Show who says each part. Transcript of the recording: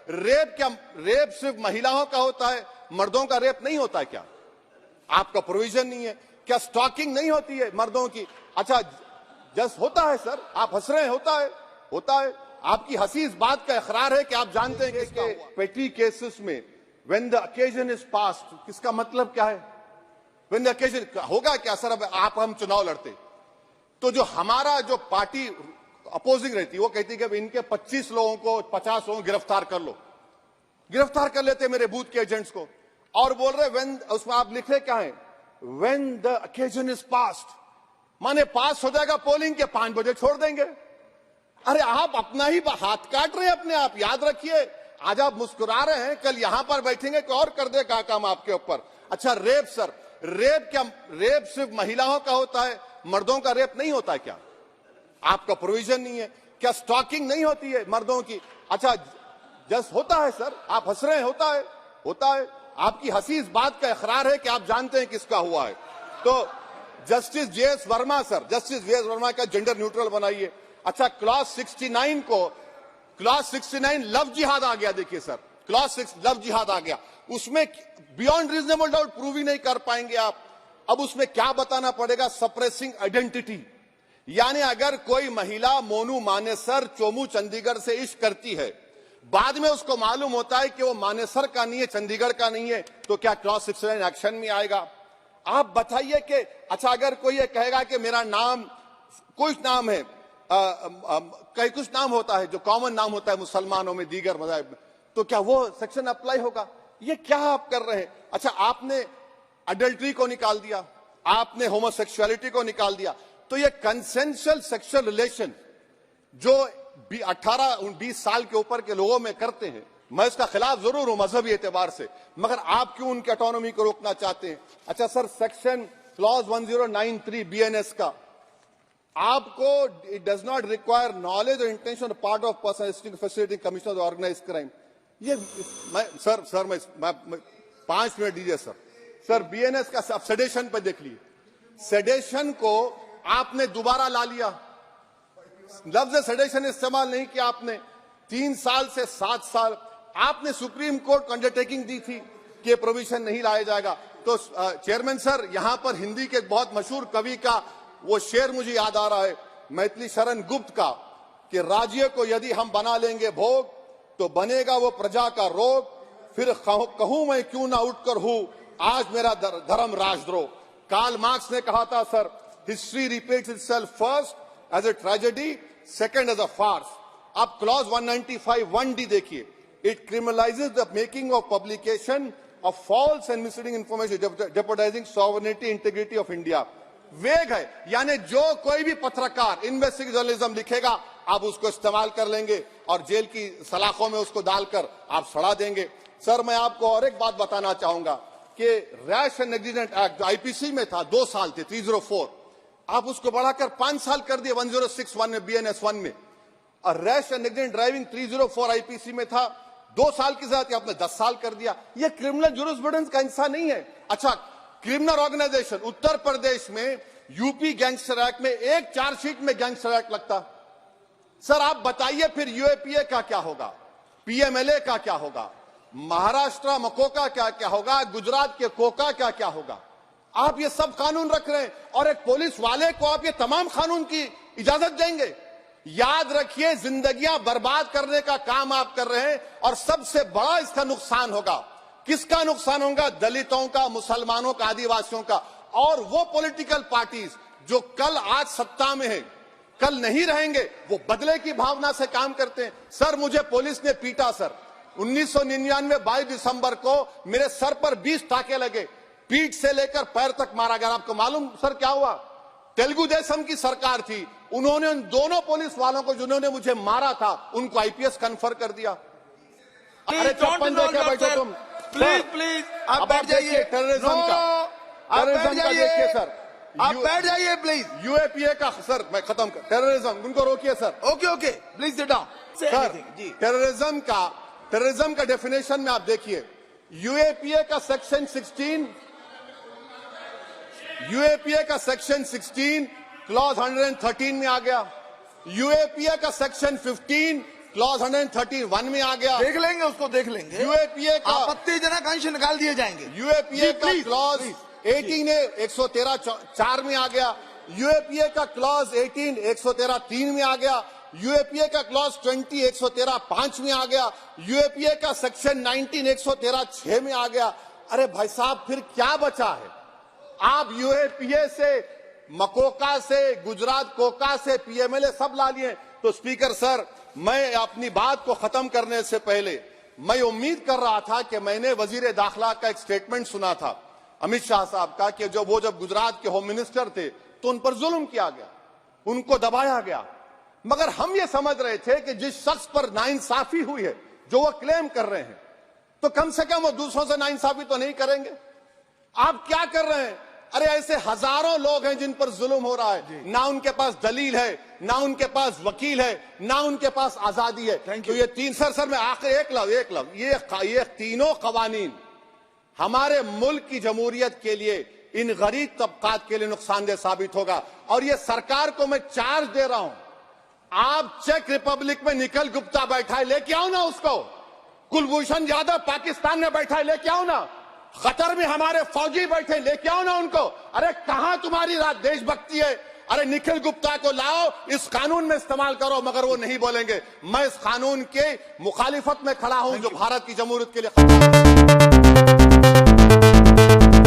Speaker 1: Rape क्या, rape सिर्फ महिलाओं का होता है, मर्दों का रेप नहीं होता है क्या? आपका प्रोविजन नहीं है क्या? स्टॉकिंग नहीं होती है मर्दों की? अच्छा, जस्ट होता है सर, आप हंस रहे हैं, होता है। आपकी हंसी इस बात का इकरार है कि आप जानते हैं कि पेटी केसेस में when the occasion is past, किसका मतलब क्या है? व्हेन द ओकेजन होगा क्या सर? अब हम चुनाव लड़ते तो जो हमारा जो पार्टी अपोजिंग रहती वो कहती कि इनके 25 लोगों को 50 लोगों को गिरफ्तार कर लो, गिरफ्तार कर लेते मेरे बूथ के एजेंट्स को, और बोल रहे व्हेन, उसमें आप लिखे क्या है? When the occasion is past, माने पास हो जाएगा पोलिंग के 5 बजे छोड़ देंगे। अरे आप अपना ही हाथ काट रहे हैं अपने आप, याद रखिए। आज आप मुस्कुरा रहे हैं, कल यहां पर बैठेंगे कोई और कर देगा काम आपके ऊपर। अच्छा, रेप सर, रेप क्या, रेप सिर्फ महिलाओं का होता है, मर्दों का रेप नहीं होता है क्या? आपका प्रोविजन नहीं है क्या? स्टॉकिंग नहीं होती है मर्दों की? अच्छा, जस्ट होता है सर, आप हंस रहे हैं, होता है। आपकी हंसी इस बात का इकरार है कि आप जानते हैं किसका हुआ है। तो justice JS Verma sir, justice JS Verma का जेंडर न्यूट्रल बनाइए। अच्छा, क्लॉज 69 को, क्लॉज 69 लव जिहाद आ गया। देखिए सर, क्लॉज 6 लव जिहाद आ गया, उसमें बियॉन्ड रीजनेबल डाउट प्रूव ही नहीं कर पाएंगे आप। अब उसमें क्या बताना पड़ेगा? सप्रेसिंग आइडेंटिटी, यानी अगर कोई महिला मोनू मानेसर चोमू चंडीगढ़ से इश्क करती है, बाद में उसको मालूम होता है कि वो मानेसर का नहीं है, चंडीगढ़ का नहीं है, तो क्या क्लॉज 69 एक्शन में आएगा? आप बताइए कि अच्छा, अगर कोई ये कहेगा कि मेरा नाम, कुछ नाम है, कई कुछ नाम होता है जो कॉमन नाम होता है मुसलमानों में, दीगर मज़ाहिब में, तो क्या वो सेक्शन अप्लाई होगा? ये क्या आप कर रहे हैं? अच्छा, आपने अडल्ट्री को निकाल दिया, आपने होमोसेक्सुअलिटी को निकाल दिया, तो ये कंसेंशुअल सेक्सुअल रिलेशन जो 18-20 साल के ऊपर के लोगों में करते हैं, मैं इसका खिलाफ जरूर हूं मजहबी एतबार से, मगर आप क्यों उनके ऑटोनॉमी को रोकना चाहते हैं? अच्छा सर, सेक्शन क्लॉज 1093 बीएनएस का, आपको it does not require knowledge और intention part of person facility commissioner organise crime. ये मैं 5 मिनट दीजिए सर। बीएनएस का सेडेशन पे देख लीजिए, सेडेशन को आपने दोबारा ला लिया, लफ्ज सेडेशन इस्तेमाल नहीं किया आपने। 3 साल से 7 साल आपने सुप्रीम कोर्ट को अंडरटेकिंग दी थी कि प्रोविजन नहीं लाया जाएगा। तो चेयरमैन सर, यहां पर हिंदी के बहुत मशहूर कवि का वो शेर मुझे याद आ रहा है, मैथिली शरण गुप्त का, कि राज्य को यदि हम बना लेंगे भोग तो बनेगा वो प्रजा का रोग, फिर कहूं मैं क्यों ना उठकर हूं आज मेरा धर्म राजद्रोह। कार्ल मार्क्स ने कहा था sir, history repeats itself first as a tragedy, second as a farce. आप क्लॉज 195 1D देखिए, it criminalises the making of publication of false and misleading information jeopardising sovereignty integrity of India. Vague है, यानी जो कोई भी पत्रकार investigative journalism लिखेगा आप उसको इस्तेमाल कर लेंगे और जेल की सलाखों में उसको डालकर आप सड़ा देंगे। सर, मैं आपको और एक बात बताना चाहूंगा कि रैश एंड नेग्लिजेंट एक्ट जो आईपीसी में था 2 साल थे, 304, आप उसको बढ़ाकर 5 साल कर दिए 1061 में, बीएनएस 1 में। और rash and negligent driving 304 IPC में था 2 साल की सजा, आपने 10 साल कर दिया। ये क्रिमिनल जुरिस्प्रूडेंस का हिस्सा नहीं है। अच्छा, क्रिमिनल ऑर्गेनाइजेशन उत्तर प्रदेश में यूपी गैंगस्टर एक्ट में एक चार्जशीट में गैंगस्टर एक्ट लगता। सर आप बताइए फिर यूएपीए का क्या होगा, पीएमएलए का क्या होगा, महाराष्ट्र मकोका क्या क्या होगा, गुजरात के कोका क्या क्या होगा? आप ये सब कानून रख रहे हैं और एक पुलिस वाले को आप ये तमाम कानून की इजाजत देंगे? याद रखिए, जिंदगियां बर्बाद करने का काम आप कर रहे हैं और सबसे बड़ा इसका नुकसान होगा। किसका नुकसान होगा? दलितों का, मुसलमानों का, आदिवासियों का। और वो पॉलिटिकल पार्टीज जो कल आज सत्ता में है, कल नहीं रहेंगे, वो बदले की भावना से काम करते हैं। सर मुझे पुलिस ने पीटा सर, 1999 22 दिसंबर को मेरे सर पर 20 टाके लगे, पीठ से लेकर पैर तक मारा गया। आपको मालूम सर क्या हुआ? तेलुगु देशम की सरकार थी, उन्होंने उन दोनों पुलिस वालों को जिन्होंने मुझे मारा था उनको आईपीएस कन्फर कर दिया। अरे चप्पन देखे बैठो तुम।
Speaker 2: प्लीज आप बैठ जाइए।
Speaker 1: टेररिज्म का देखिए सर,
Speaker 2: आप बैठ जाइए प्लीज।
Speaker 1: यूएपीए का सर, मैं खत्म कर, टेररिज्म उनको रोकिए sir.
Speaker 2: Okay please sit down
Speaker 1: sir. Terrorism का डेफिनेशन में आप देखिए, यूएपीए का सेक्शन 16, यूएपीए का सेक्शन 16 क्लॉज 113 में आ गया। यूएपीए का सेक्शन 15 क्लॉज 131 में आ गया।
Speaker 2: देख लेंगे उसको, देख लेंगे।
Speaker 1: यूएपीए का
Speaker 2: आपत्तिजनक अंश निकाल दिए जाएंगे।
Speaker 1: यूएपीए का
Speaker 2: प्लीज,
Speaker 1: क्लॉज
Speaker 2: प्लीज।
Speaker 1: 18 113(4) में आ गया। यूएपीए का क्लॉज 18 113(3) में आ गया। यूएपीए का क्लॉज 20 113(5) में आ गया। यूएपीए का सेक्शन 19 113(6) में आ गया। अरे भाई साहब, फिर क्या बचा है? आप यूएपीए से, मकोका से, गुजरात कोका से पीएमएलए सब ला लिए। तो स्पीकर सर, मैं अपनी बात को खत्म करने से पहले मैं उम्मीद कर रहा था कि मैंने वजीर दाखिला का एक स्टेटमेंट सुना था अमित शाह साहब का कि जब गुजरात के होम मिनिस्टर थे तो उन पर जुल्म किया गया, उनको दबाया गया। मगर हम ये समझ रहे थे कि जिस शख्स पर नाइंसाफी हुई है, जो वो क्लेम कर रहे हैं, तो कम से कम वो दूसरों से नाइंसाफी तो नहीं करेंगे। आप क्या कर रहे हैं? अरे ऐसे हजारों लोग हैं जिन पर जुल्म हो रहा है, ना उनके पास दलील है, ना उनके पास वकील है, ना उनके पास आजादी है। तो ये तीन सर मैं आखिर एक लव ये तीनों कवानीन हमारे मुल्क की जमहूरियत के लिए, इन गरीब तबकात के लिए नुकसानदेह साबित होगा। और ये सरकार को मैं चार्ज दे रहा हूं, आप चेक रिपब्लिक में निखिल गुप्ता बैठा है, लेके आओ ना उसको। कुलभूषण यादव पाकिस्तान में बैठा है, लेके आओ ना। कतर में हमारे फौजी बैठे, लेके आओ ना उनको। अरे कहां तुम्हारी देशभक्ति है? अरे निखिल गुप्ता को लाओ, इस कानून में इस्तेमाल करो। मगर वो नहीं बोलेंगे। मैं इस कानून के मुखालिफत में खड़ा हूं जो भारत की जमहूरियत के लिए खतरा है।